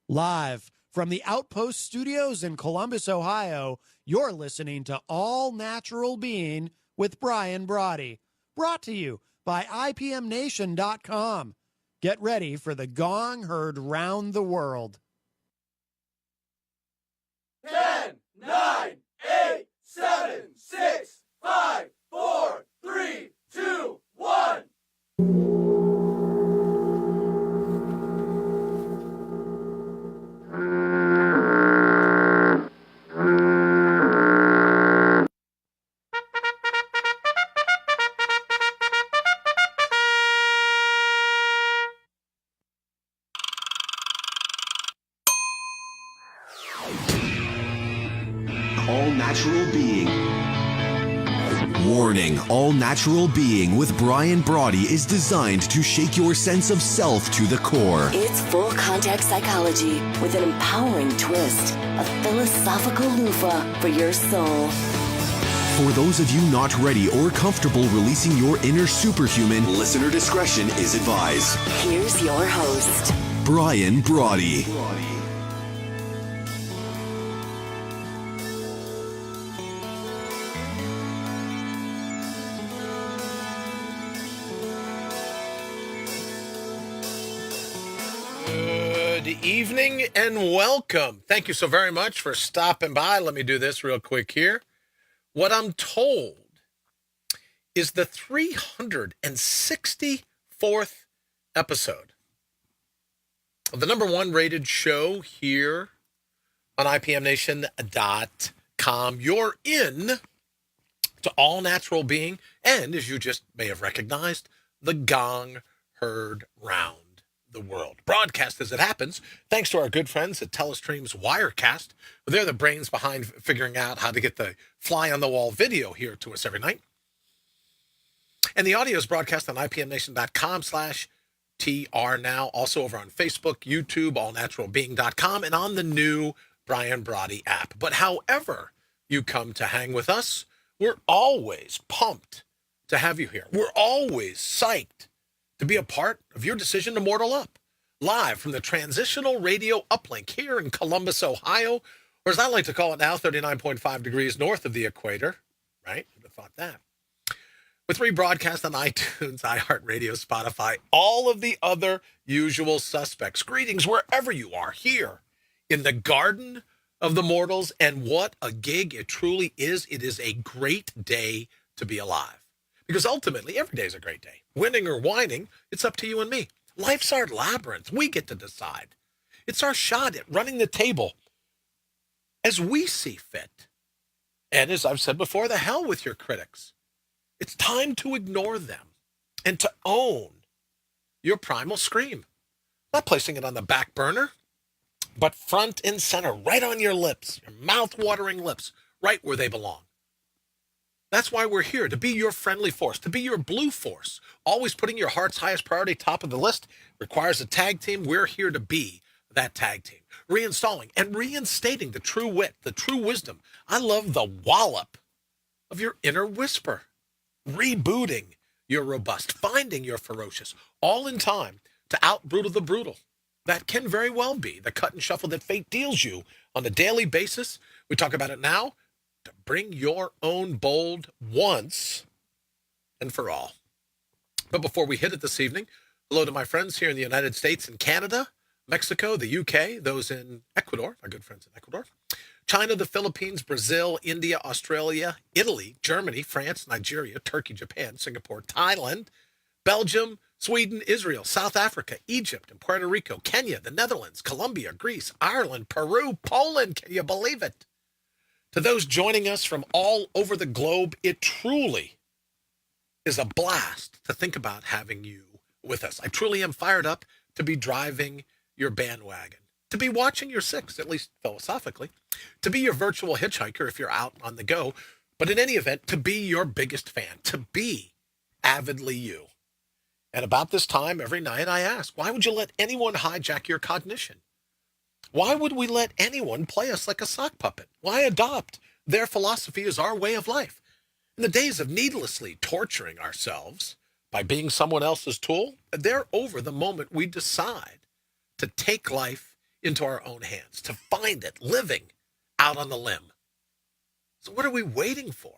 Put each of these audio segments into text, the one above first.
Live from the Outpost Studios in Columbus, Ohio, you're listening to All Natural Being with Brian Brawdy. Brought to you by IPMNation.com. Get ready for the gong heard round the world. 10, 9, 8, 7, 6, 5, 4, 3, 2, 1. All Natural Being. Warning, All Natural Being with Brian Brawdy is designed to shake your sense of self to the core. It's full contact psychology with an empowering twist, a philosophical loofah for your soul. For those of you not ready or comfortable releasing your inner superhuman, listener discretion is advised. Here's your host, Brian Brawdy. Good evening and welcome. Thank you so very much for stopping by. Let me do this real quick here. What I'm told is the 364th episode of the number one rated show here on IPMNation.com. You're in to All Natural Being, and as you just may have recognized, the gong heard round the world. Broadcast as it happens, thanks to our good friends at Telestream's Wirecast. They're the brains behind figuring out how to get the fly-on-the-wall video here to us every night. And the audio is broadcast on IPMNation.com/TR now, also over on Facebook, YouTube, allnaturalbeing.com, and on the new Brian Brawdy app. But however you come to hang with us, we're always pumped to have you here. We're always psyched to be a part of your decision to mortal up. Live from the Transitional Radio Uplink here in Columbus, Ohio, or as I like to call it now, 39.5 degrees north of the equator, right? Who'd have thought that? With rebroadcast on iTunes, iHeartRadio, Spotify, all of the other usual suspects. Greetings wherever you are here in the garden of the mortals, and what a gig it truly is. It is a great day to be alive. Because ultimately, every day is a great day. Winning or whining, it's up to you and me. Life's our labyrinth. We get to decide. It's our shot at running the table as we see fit. And as I've said before, the hell with your critics. It's time to ignore them and to own your primal scream. Not placing it on the back burner, but front and center, right on your lips, your mouth-watering lips, right where they belong. That's why we're here, to be your friendly force, to be your blue force. Always putting your heart's highest priority top of the list requires a tag team. We're here to be that tag team. Reinstalling and reinstating the true wit, the true wisdom. I love the wallop of your inner whisper. Rebooting your robust, finding your ferocious, all in time to out-brutal the brutal. That can very well be the cut and shuffle that fate deals you on a daily basis. We talk about it now. To bring your own bold once and for all. But before we hit it this evening, hello to my friends here in the United States and Canada, Mexico, the UK, those in Ecuador, our good friends in Ecuador, China, the Philippines, Brazil, India, Australia, Italy, Germany, France, Nigeria, Turkey, Japan, Singapore, Thailand, Belgium, Sweden, Israel, South Africa, Egypt, and Puerto Rico, Kenya, the Netherlands, Colombia, Greece, Ireland, Peru, Poland. Can you believe it? To those joining us from all over the globe, it truly is a blast to think about having you with us. I truly am fired up to be driving your bandwagon, to be watching your six, at least philosophically, to be your virtual hitchhiker if you're out on the go, but in any event, to be your biggest fan, to be avidly you. And about this time every night I ask, why would you let anyone hijack your cognition? Why would we let anyone play us like a sock puppet? Why adopt their philosophy as our way of life? In the days of needlessly torturing ourselves by being someone else's tool, they're over the moment we decide to take life into our own hands, to find it living out on the limb. So what are we waiting for?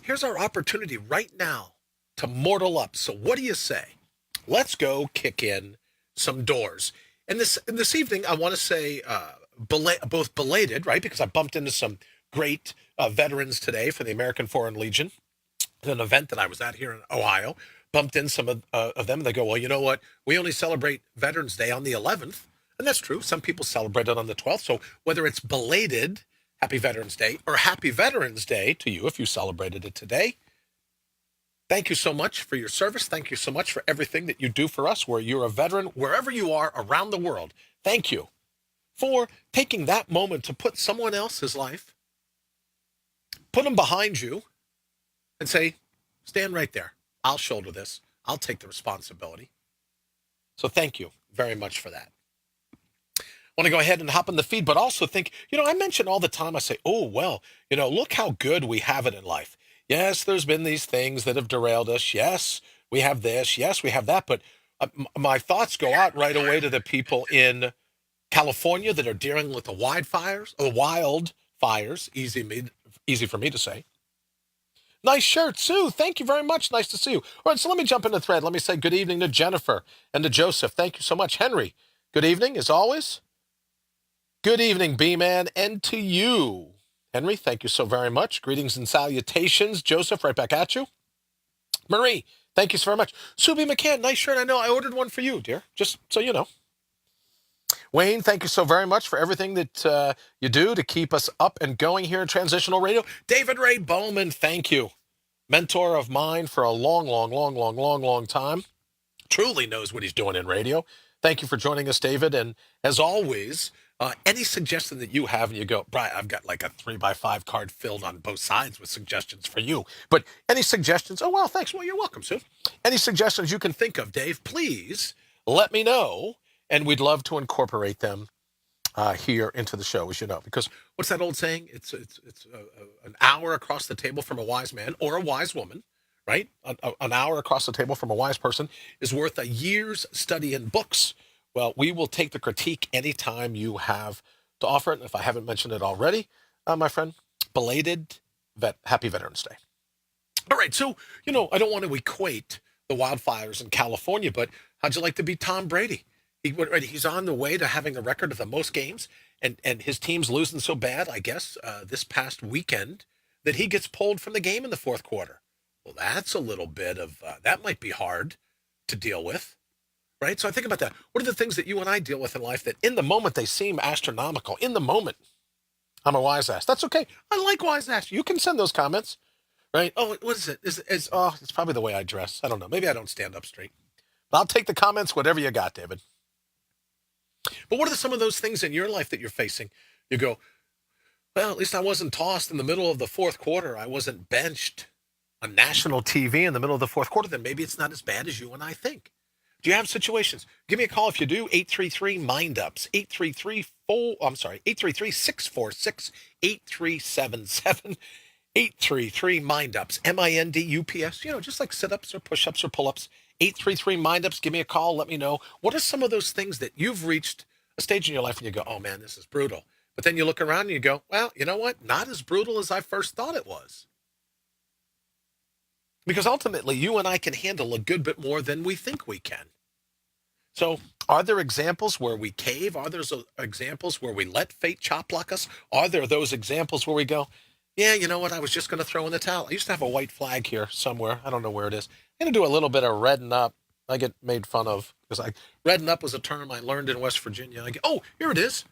Here's our opportunity right now to mortal up. So what do you say? Let's go kick in some doors. And this evening, I want to say both belated, right? Because I bumped into some great veterans today for the American Foreign Legion, an event that I was at here in Ohio. Bumped in some of them, and they go, well, you know what? We only celebrate Veterans Day on the 11th. And that's true. Some people celebrate it on the 12th. So whether it's belated Happy Veterans Day or Happy Veterans Day to you if you celebrated it today, thank you so much for your service. Thank you so much for everything that you do for us, where you're a veteran, wherever you are around the world. Thank you for taking that moment to put someone else's life, put them behind you, and say, stand right there. I'll shoulder this. I'll take the responsibility. So thank you very much for that. I want to go ahead and hop in the feed, but also think, I mention all the time, I say, oh, well, look how good we have it in life. Yes, there's been these things that have derailed us. Yes, we have this. Yes, we have that. But my thoughts go out right away to the people in California that are dealing with the wildfires, easy for me to say. Nice shirt, Sue. Thank you very much. Nice to see you. All right, so let me jump in the thread. Let me say good evening to Jennifer and to Joseph. Thank you so much. Henry, good evening, as always. Good evening, B-Man, and to you. Henry, thank you so very much. Greetings and salutations. Joseph, right back at you. Marie, thank you so very much. Sue B. McCann, nice shirt. I know I ordered one for you, dear, just so you know. Wayne, thank you so very much for everything that you do to keep us up and going here in Transitional Radio. David Ray Bowman, thank you. Mentor of mine for a long time. Truly knows what he's doing in radio. Thank you for joining us, David. And as always, any suggestion that you have and you go, Brian, I've got like a 3x5 card filled on both sides with suggestions for you. But any suggestions? Oh, well, thanks. Well, you're welcome, Sue. Any suggestions you can think of, Dave, please let me know. And we'd love to incorporate them here into the show, as you know. Because what's that old saying? It's an hour across the table from a wise man or a wise woman, right? An hour across the table from a wise person is worth a year's study in books. Well, we will take the critique anytime you have to offer it. And if I haven't mentioned it already, my friend, belated Happy Veterans Day. All right, so, I don't want to equate the wildfires in California, but how'd you like to be Tom Brady? He's on the way to having the record of the most games, and his team's losing so bad, I guess, this past weekend, that he gets pulled from the game in the fourth quarter. Well, that's a little bit of, that might be hard to deal with, right? So I think about that. What are the things that you and I deal with in life that in the moment they seem astronomical? In the moment, I'm a wise ass. That's okay. I like wise ass. You can send those comments, right? Oh, what is it? It's probably the way I dress. I don't know. Maybe I don't stand up straight. But I'll take the comments, whatever you got, David. But what are some of those things in your life that you're facing? You go, well, at least I wasn't tossed in the middle of the fourth quarter. I wasn't benched on national TV in the middle of the fourth quarter. Then maybe it's not as bad as you and I think. Do you have situations? Give me a call if you do. 833-MIND-UPS. 833-646-8377. 833-MIND-UPS. MINDUPS. Just like sit-ups or push-ups or pull-ups. 833-MIND-UPS. Give me a call. Let me know. What are some of those things that you've reached a stage in your life and you go, oh, man, this is brutal. But then you look around and you go, well, you know what? Not as brutal as I first thought it was. Because ultimately, you and I can handle a good bit more than we think we can. So are there examples where we cave? Are there examples where we let fate chop block us? Are there those examples where we go, yeah, you know what? I was just going to throw in the towel. I used to have a white flag here somewhere. I don't know where it is. I'm going to do a little bit of redden up. I get made fun of because redden up was a term I learned in West Virginia. Oh, here it is.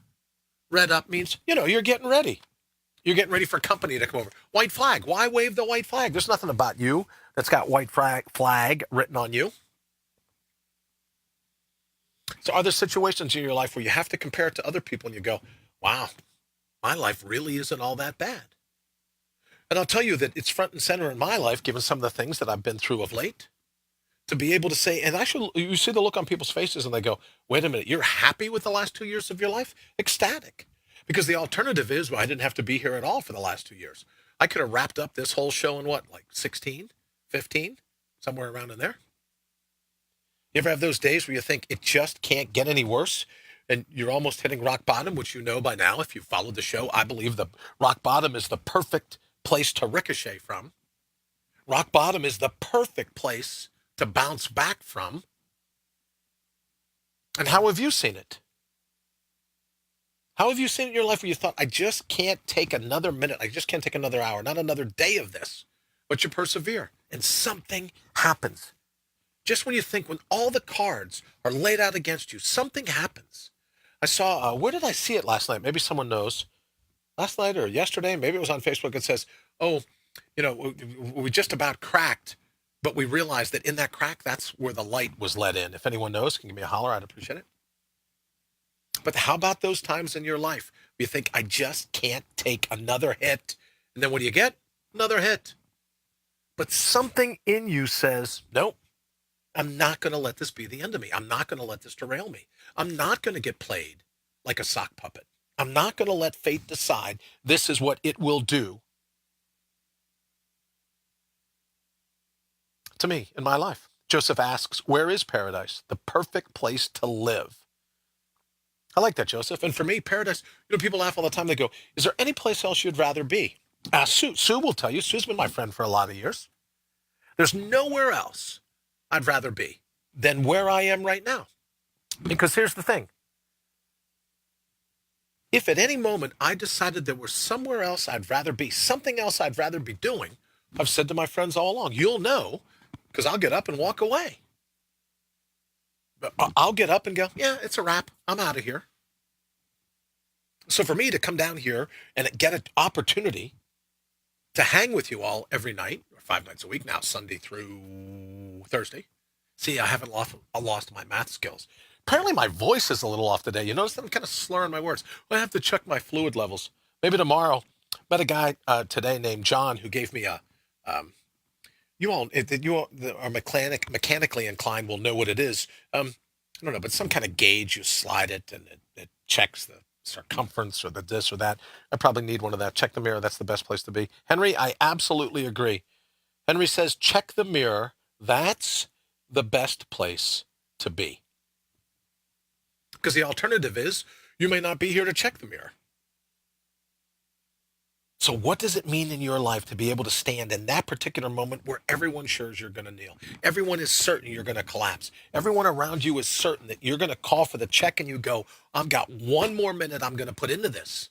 Red up means, you're getting ready. You're getting ready for company to come over. White flag. Why wave the white flag? There's nothing about you that's got white flag written on you. So are there situations in your life where you have to compare it to other people and you go, wow, my life really isn't all that bad? And I'll tell you that it's front and center in my life, given some of the things that I've been through of late, to be able to say, and actually you see the look on people's faces and they go, wait a minute, you're happy with the last 2 years of your life? Ecstatic. Because the alternative is, well, I didn't have to be here at all for the last 2 years. I could have wrapped up this whole show in what, like 16, 15, somewhere around in there. You ever have those days where you think it just can't get any worse? and you're almost hitting rock bottom, which you know by now if you followed the show. I believe the rock bottom is the perfect place to ricochet from. Rock bottom is the perfect place to bounce back from. And how have you seen it? How have you seen it in your life where you thought, I just can't take another minute, I just can't take another hour, not another day of this, but you persevere, and something happens. Just when you think, when all the cards are laid out against you, something happens. I saw, where did I see it last night? Maybe someone knows. Last night or yesterday, maybe it was on Facebook. It says, oh, you know, we just about cracked, but we realized that in that crack, that's where the light was let in. If anyone knows, can give me a holler. I'd appreciate it. But how about those times in your life where you think, I just can't take another hit? And then what do you get? Another hit. But something in you says, nope, I'm not going to let this be the end of me. I'm not going to let this derail me. I'm not going to get played like a sock puppet. I'm not going to let fate decide this is what it will do to me in my life. Joseph asks, where is paradise? The perfect place to live. I like that, Joseph. And for me, paradise, you know, people laugh all the time. They go, is there any place else you'd rather be? Sue will tell you. Sue's been my friend for a lot of years. There's nowhere else I'd rather be than where I am right now. Because here's the thing. If at any moment I decided there was somewhere else I'd rather be, something else I'd rather be doing, I've said to my friends all along, you'll know, because I'll get up and walk away. I'll get up and go, yeah, it's a wrap. I'm out of here. So for me to come down here and get an opportunity to hang with you all every night, or 5 nights a week now, Sunday through Thursday. See, I haven't lost my math skills. Apparently my voice is a little off today. You notice that I'm kind of slurring my words. Well, I have to check my fluid levels. Maybe tomorrow. Met a guy today named John who gave me a, you all are mechanically inclined will know what it is. I don't know, but some kind of gauge, you slide it and it checks the circumference or the this or that. I probably need one of that. Check the mirror. That's the best place to be. Henry, I absolutely agree. Henry says, check the mirror. That's the best place to be. Because the alternative is you may not be here to check the mirror. So what does it mean in your life to be able to stand in that particular moment where everyone sure you're going to kneel? Everyone is certain you're going to collapse. Everyone around you is certain that you're going to call for the check and you go, I've got one more minute I'm going to put into this.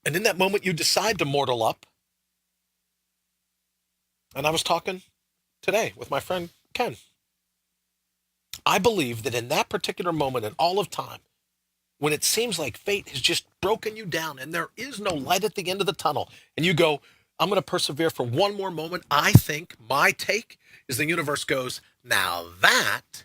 And in that moment, you decide to mortal up. And I was talking today with my friend Ken. I believe that in that particular moment in all of time, when it seems like fate has just broken you down and there is no light at the end of the tunnel, and you go, I'm going to persevere for one more moment, I think my take is the universe goes, now that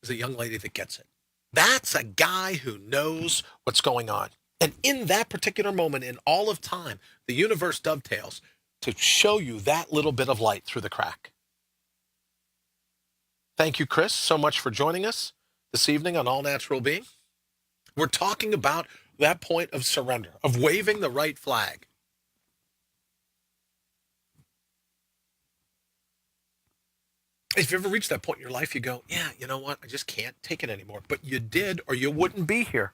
is a young lady that gets it. That's a guy who knows what's going on. And in that particular moment, in all of time, the universe dovetails to show you that little bit of light through the crack. Thank you, Chris, so much for joining us this evening on All Natural Being. We're talking about that point of surrender, of waving the right flag. If you ever reach that point in your life, you go, yeah, you know what? I just can't take it anymore. But you did, or you wouldn't be here.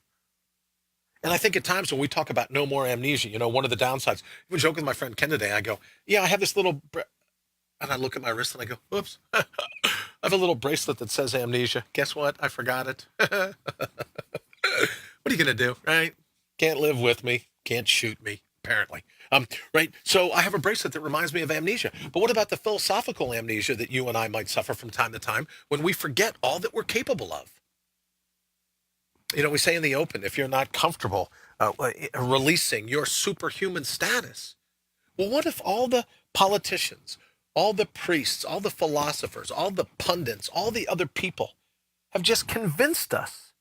And I think at times when we talk about no more amnesia, you know, one of the downsides, I was joking with my friend Ken today. I go, yeah, I have this little, and I look at my wrist and I go, whoops. I have a little bracelet that says amnesia. Guess what? I forgot it. What are you going to do, right? Can't live with me. Can't shoot me, apparently. Right? So I have a bracelet that reminds me of amnesia. But what about the philosophical amnesia that you and I might suffer from time to time when we forget all that we're capable of? You know, we say in the open, if you're not comfortable releasing your superhuman status, well, what if all the politicians, all the priests, all the philosophers, all the pundits, all the other people have just convinced us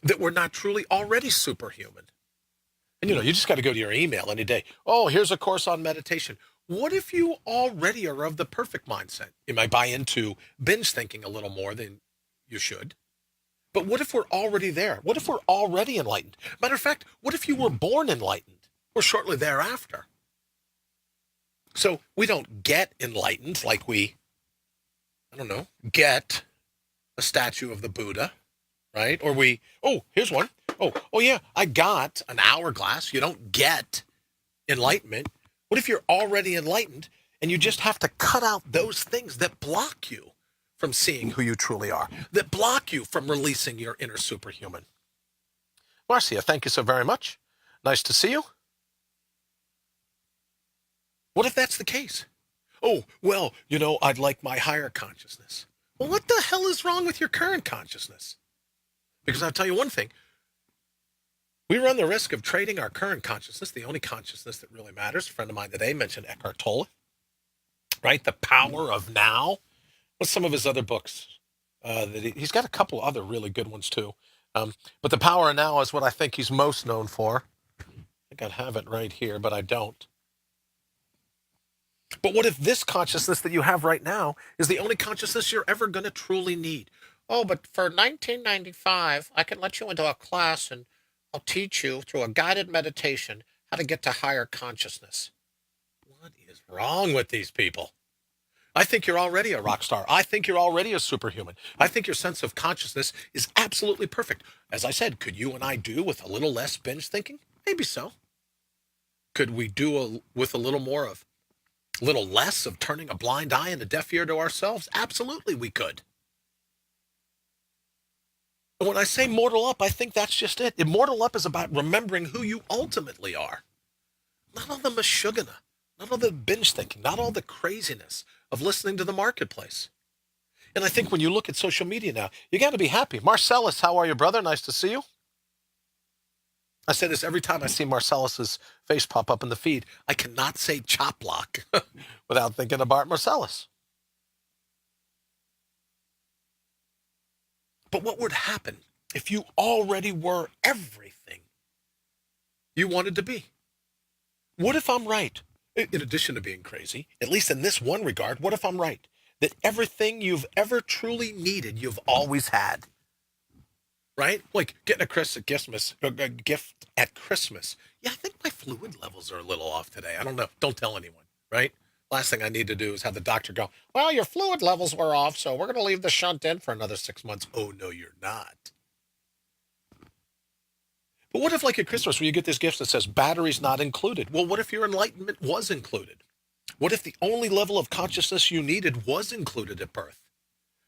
that we're not truly already superhuman? And, you know, you just got to go to your email any day. Oh, here's a course on meditation. What if you already are of the perfect mindset? You might buy into binge thinking a little more than you should. But what if we're already there? What if we're already enlightened? Matter of fact, what if you were born enlightened or shortly thereafter? So we don't get enlightened like we, I don't know, get a statue of the Buddha, right? Or here's one. Oh yeah, I got an hourglass. You don't get enlightenment. What if you're already enlightened and you just have to cut out those things that block you from seeing who you truly are, that block you from releasing your inner superhuman? Marcia, thank you so very much. Nice to see you. What if that's the case? Oh, well, I'd like my higher consciousness. Well, what the hell is wrong with your current consciousness? Because I'll tell you one thing. We run the risk of trading our current consciousness, the only consciousness that really matters. A friend of mine today mentioned Eckhart Tolle, right? The Power of Now. What's some of his other books? He's got a couple other really good ones too. But The Power of Now is what I think he's most known for. I think I'd have it right here, but I don't. But what if this consciousness that you have right now is the only consciousness you're ever going to truly need? Oh, but for $19.95, I can let you into a class and I'll teach you through a guided meditation how to get to higher consciousness. What is wrong with these people? I think you're already a rock star. I think you're already a superhuman. I think your sense of consciousness is absolutely perfect. As I said, could you and I do with a little less binge thinking? Maybe so. Could we do with a little less of turning a blind eye and a deaf ear to ourselves? Absolutely we could. And when I say mortal up, I think that's just it. Immortal up is about remembering who you ultimately are. Not all the mashugana, not all the binge thinking, not all the craziness of listening to the marketplace. And I think when you look at social media now, you got to be happy. Marcellus, how are you, brother? Nice to see you. I say this every time I see Marcellus's face pop up in the feed. I cannot say chop block without thinking about Marcellus. But what would happen if you already were everything you wanted to be? What if I'm right? In addition to being crazy, at least in this one regard, what if I'm right? That everything you've ever truly needed, you've always had. Right? Like getting a gift at Christmas. Yeah, I think my fluid levels are a little off today. I don't know. Don't tell anyone, right? Last thing I need to do is have the doctor go, well, your fluid levels were off, so we're going to leave the shunt in for another 6 months. Oh, no, you're not. But what if, like at Christmas, where you get this gift that says batteries not included? Well, what if your enlightenment was included? What if the only level of consciousness you needed was included at birth?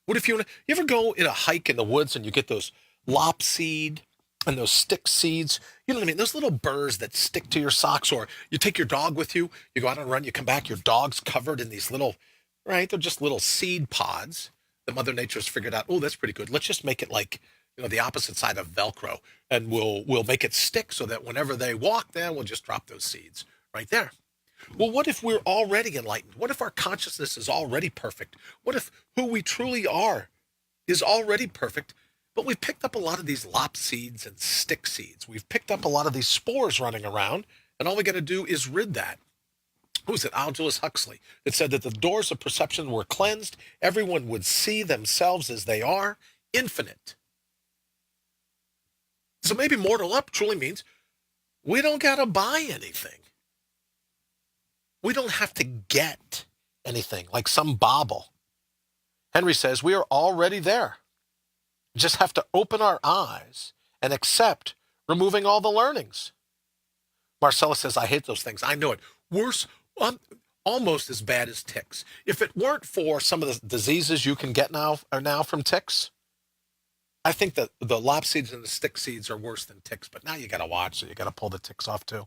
What if you ever go in a hike in the woods and you get those lop seed and those stick seeds, you know what I mean? Those little burrs that stick to your socks, or you take your dog with you, you go out on a run, you come back, your dog's covered in these little, right? They're just little seed pods that Mother Nature's figured out, oh, that's pretty good. Let's just make it like, the opposite side of Velcro, and we'll make it stick so that whenever they walk there, we'll just drop those seeds right there. Well, what if we're already enlightened? What if our consciousness is already perfect? What if who we truly are is already perfect, but we've picked up a lot of these lop seeds and stick seeds. We've picked up a lot of these spores running around, and all we got to do is rid that. Who's it? Aldous Huxley, that said that the doors of perception were cleansed. Everyone would see themselves as they are, infinite. So maybe mortal up truly means we don't got to buy anything. We don't have to get anything like some bauble. Henry says we are already there. Just have to open our eyes and accept removing all the learnings. Marcella says, I hate those things. I know it. Worse, almost as bad as ticks. If it weren't for some of the diseases you can get now from ticks, I think that the lop seeds and the stick seeds are worse than ticks, but now you got to watch, so you got to pull the ticks off too.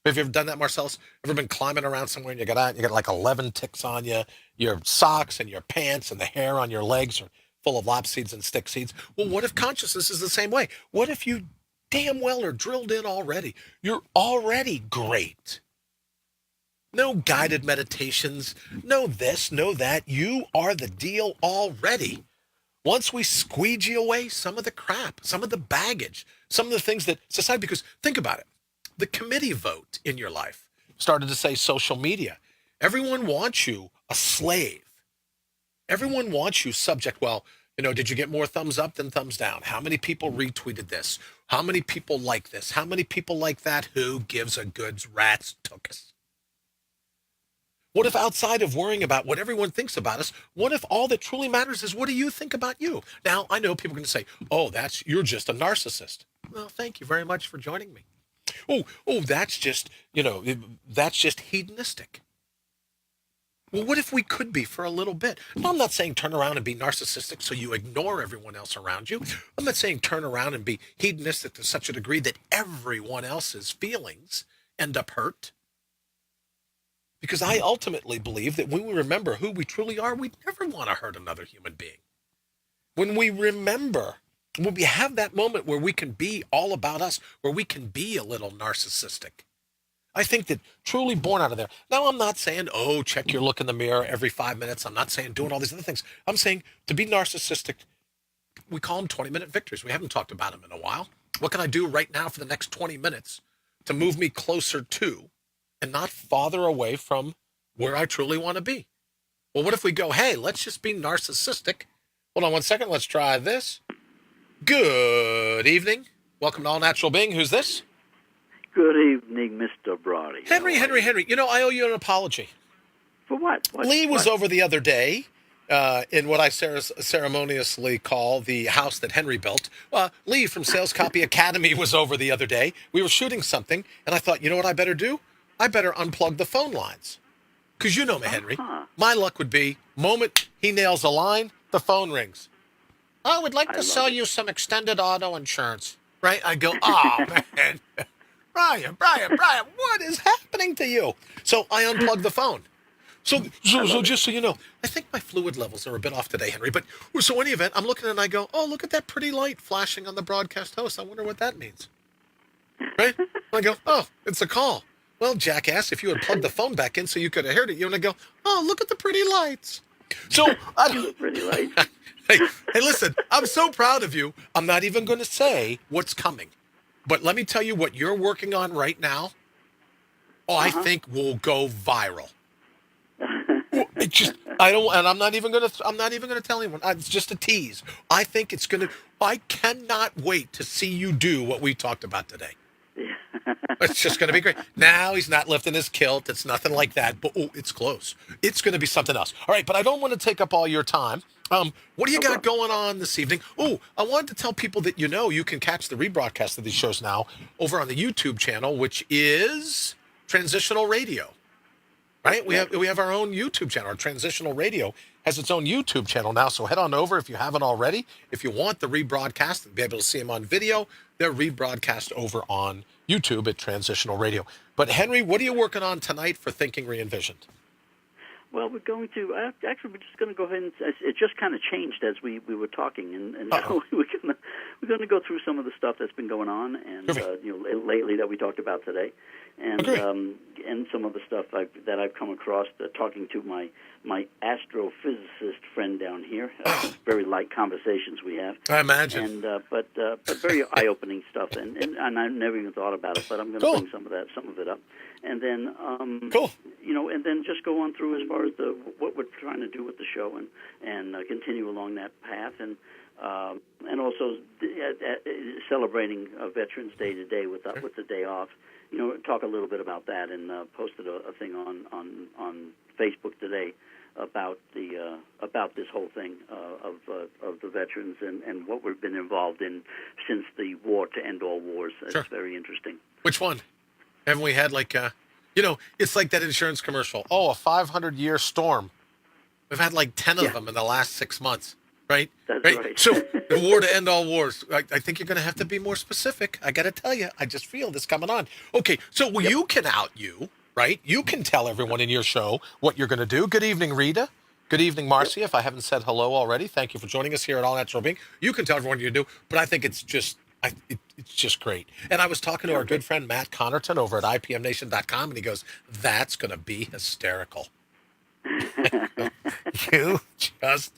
Have you ever done that, Marcellus? Ever been climbing around somewhere and you got like 11 ticks on you? Your socks and your pants and the hair on your legs are full of lop seeds and stick seeds. Well, what if consciousness is the same way? What if you damn well are drilled in already? You're already great. No guided meditations, no this, no that. You are the deal already. Once we squeegee away some of the crap, some of the baggage, some of the things that society, because think about it. The committee vote in your life started to say social media. Everyone wants you a slave. Everyone wants you subject. Well, did you get more thumbs up than thumbs down? How many people retweeted this? How many people like this? How many people like that? Who gives a good rat's tuchus? What if outside of worrying about what everyone thinks about us, what if all that truly matters is what do you think about you? Now, I know people are going to say, oh, you're just a narcissist. Well, thank you very much for joining me. Oh, that's just, that's just hedonistic. Well, what if we could be for a little bit? No, I'm not saying turn around and be narcissistic so you ignore everyone else around you. I'm not saying turn around and be hedonistic to such a degree that everyone else's feelings end up hurt. Because I ultimately believe that when we remember who we truly are, we never want to hurt another human being. When we remember, when we have that moment where we can be all about us, where we can be a little narcissistic, I think that truly born out of there. Now, I'm not saying, check your look in the mirror every 5 minutes. I'm not saying doing all these other things. I'm saying to be narcissistic, we call them 20-minute victories. We haven't talked about them in a while. What can I do right now for the next 20 minutes to move me closer to and not farther away from where I truly want to be? Well, what if we go, hey, let's just be narcissistic. Hold on one second. Let's try this. Good evening. Welcome to All Natural Being. Who's this? Good evening, Mr. Brawdy. Henry. I owe you an apology. For what? Lee was over the other day in what I ceremoniously call the house that Henry built. Lee from Sales Copy Academy was over the other day. We were shooting something, and I thought, you know what I better do? I better unplug the phone lines. Because you know me, Henry. My luck would be, moment he nails a line, the phone rings. I would like to sell you some extended auto insurance. Right? I go, oh, man. Brian, what is happening to you? So I unplugged the phone. So just so you know, I think my fluid levels are a bit off today, Henry. But so in any event, I'm looking and I go, oh, look at that pretty light flashing on the broadcast host. I wonder what that means. Right? I go, oh, it's a call. Well, jackass, if you had plugged the phone back in so you could have heard it, you would go, oh, look at the pretty lights. So pretty lights. hey, listen, I'm so proud of you. I'm not even going to say what's coming. But let me tell you what you're working on right now. I think will go viral. I'm not even going to tell anyone. It's just a tease. I think it's going to. I cannot wait to see you do what we talked about today. It's just going to be great. Now he's not lifting his kilt. It's nothing like that. But it's close. It's going to be something else. All right, but I don't want to take up all your time. What do you got going on this evening? I wanted to tell people that you can catch the rebroadcast of these shows now over on the YouTube channel, which is Transitional Radio. Right? We have our own YouTube channel. Our Transitional Radio has its own YouTube channel now, so head on over if you haven't already. If you want the rebroadcast and be able to see them on video, they're rebroadcast over on YouTube at Transitional Radio. But Henry, what are you working on tonight for Thinking Re-Envisioned? Well, we're going to we're just going to go ahead and it just kind of changed as we were talking, and so we're going to go through some of the stuff that's been going on, and lately that we talked about today, and some of the stuff that I've come across talking to my astrophysicist friend down here. Very light conversations we have. I imagine. And but very eye-opening stuff, and I never even thought about it, but I'm going to bring some of it up. And then, and then just go on through as far as what we're trying to do with the show, and continue along that path, and also celebrating Veterans Day today with the day off. Talk a little bit about that, and posted a thing on Facebook today about this whole thing of the veterans and what we've been involved in since the war to end all wars. It's very interesting. Which one? Haven't we had it's like that insurance commercial. Oh, a 500-year storm. We've had 10 of them in the last 6 months, right? That's right. So the war to end all wars. I think you're going to have to be more specific. I got to tell you, I just feel this coming on. Okay, so you can right? You can tell everyone in your show what you're going to do. Good evening, Rita. Good evening, Marcia. If I haven't said hello already, thank you for joining us here at All Natural Being. You can tell everyone what you do, but I think it's just great. And I was talking to our good friend Matt Connerton over at IPMNation.com, and he goes, that's going to be hysterical. You just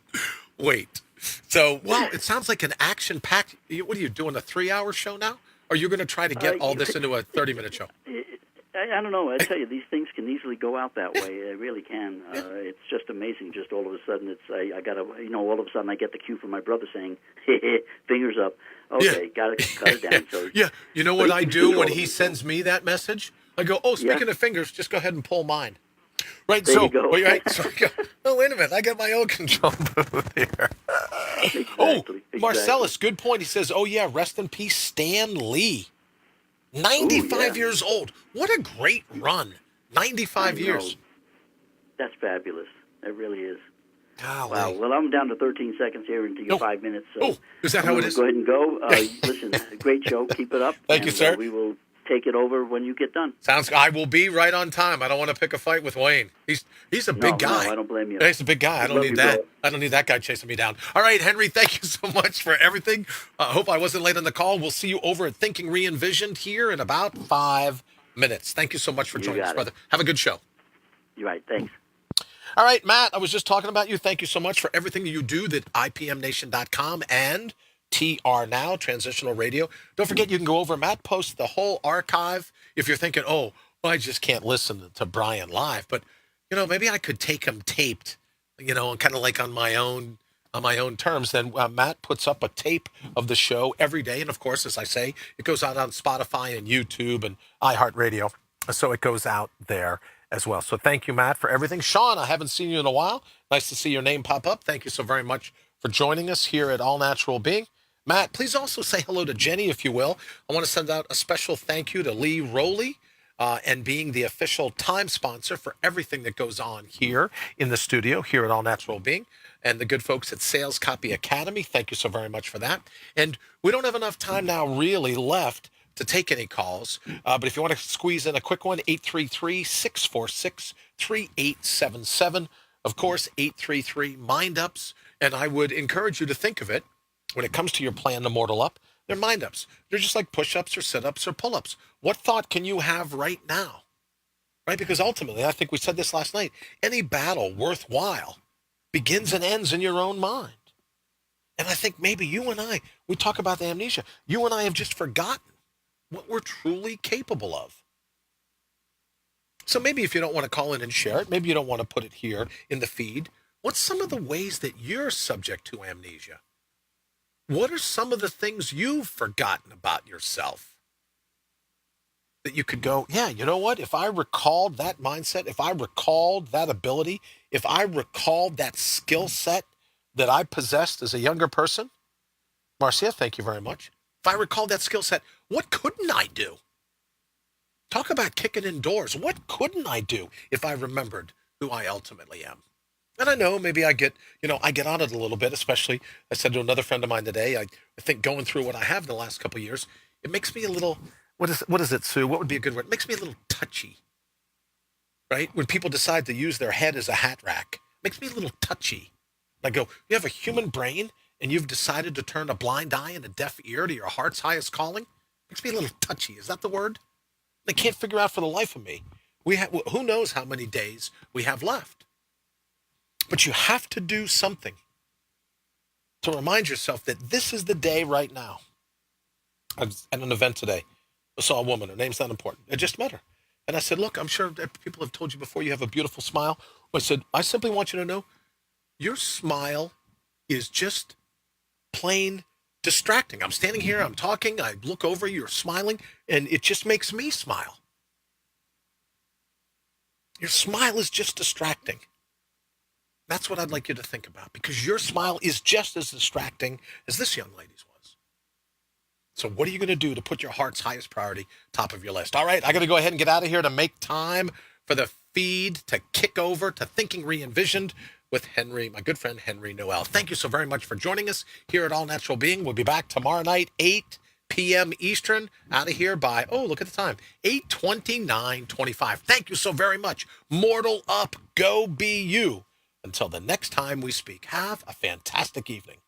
wait. So, it sounds like an action-packed, what are you doing, a 3-hour show now? Or are you going to try to get all this into a 30-minute show? I don't know. I tell you, these things can easily go out that way. They really can. It's just amazing. Just all of a sudden, I got to, all of a sudden I get the cue from my brother saying, fingers up. Okay, got to cut it down. So, you know what I do when he sends me that message? I go, speaking of fingers, just go ahead and pull mine. Right. There So, you go. right. So, oh, wait a minute. I got my own control booth here. Exactly. Marcellus, good point. He says, oh, yeah, rest in peace, Stan Lee. 95 years old. What a great run. 95 years. That's fabulous. It really is. Golly. Wow. Well, I'm down to 13 seconds here into your 5 minutes. So is that how it is? Go ahead and go. Listen, great show. Keep it up. Thank you, sir. We will take it over when you get done. I will be right on time. I don't want to pick a fight with Wayne. He's a big guy. No, I don't blame you. He's a big guy. I don't need that. I don't need that guy chasing me down. All right, Henry, thank you so much for everything. I hope I wasn't late on the call. We'll see you over at Thinking Re-Envisioned here in about 5 minutes. Thank you so much for joining us, brother. Have a good show. You're right. Thanks. All right, Matt, I was just talking about you. Thank you so much for everything you do at IPMNation.com and TR Now, Transitional Radio. Don't forget, you can go over. Matt posts the whole archive. If you're thinking, I just can't listen to Brian live, but maybe I could take him taped, and kind of like on my own terms. Then Matt puts up a tape of the show every day, and of course, as I say, it goes out on Spotify and YouTube and iHeartRadio, so it goes out there as well. So thank you, Matt, for everything. Sean, I haven't seen you in a while. Nice to see your name pop up. Thank you so very much for joining us here at All Natural Being. Matt, please also say hello to Jenny, if you will. I want to send out a special thank you to Lee Rowley and being the official time sponsor for everything that goes on here in the studio, here at All Natural Being, and the good folks at Sales Copy Academy. Thank you so very much for that. And we don't have enough time now really left to take any calls, but if you want to squeeze in a quick one, 833-646-3877. Of course, 833-MIND-UPS, and I would encourage you to think of it when it comes to your plan to mortal up. They're mind-ups. They're just like push-ups or sit-ups or pull-ups. What thought can you have right now? Right? Because ultimately, I think we said this last night, any battle worthwhile begins and ends in your own mind. And I think maybe you and I, we talk about the amnesia, you and I have just forgotten what we're truly capable of. So maybe if you don't want to call in and share it, maybe you don't want to put it here in the feed, what's some of the ways that you're subject to amnesia? What are some of the things you've forgotten about yourself that you could go, yeah, you know what? If I recalled that mindset, if I recalled that ability, if I recalled that skill set that I possessed as a younger person, Marcia, thank you very much. If I recalled that skill set, what couldn't I do? Talk about kicking in doors. What couldn't I do if I remembered who I ultimately am? And I know maybe I get on it a little bit, especially, I said to another friend of mine today, I think going through what I have in the last couple of years, it makes me a little, what is it, Sue? What would be a good word? It makes me a little touchy, right? When people decide to use their head as a hat rack, it makes me a little touchy. I go, you have a human brain and you've decided to turn a blind eye and a deaf ear to your heart's highest calling? It makes me a little touchy. Is that the word? I can't figure out for the life of me. Who knows how many days we have left? But you have to do something to remind yourself that this is the day right now. I was at an event today. I saw a woman. Her name's not important. I just met her. And I said, look, I'm sure that people have told you before you have a beautiful smile. I said, I simply want you to know your smile is just plain distracting. I'm standing here, I'm talking, I look over, you're smiling, and it just makes me smile. Your smile is just distracting. That's what I'd like you to think about, because your smile is just as distracting as this young lady's was. So what are you going to do to put your heart's highest priority top of your list? All right, I got to go ahead and get out of here to make time for the feed to kick over to Thinking Re-Envisioned with Henry, my good friend Henry Noel. Thank you so very much for joining us here at All Natural Being. We'll be back tomorrow night, 8 p.m. Eastern, out of here by, look at the time, 8:29:25. Thank you so very much. Mortal up, go be you. Until the next time we speak, have a fantastic evening.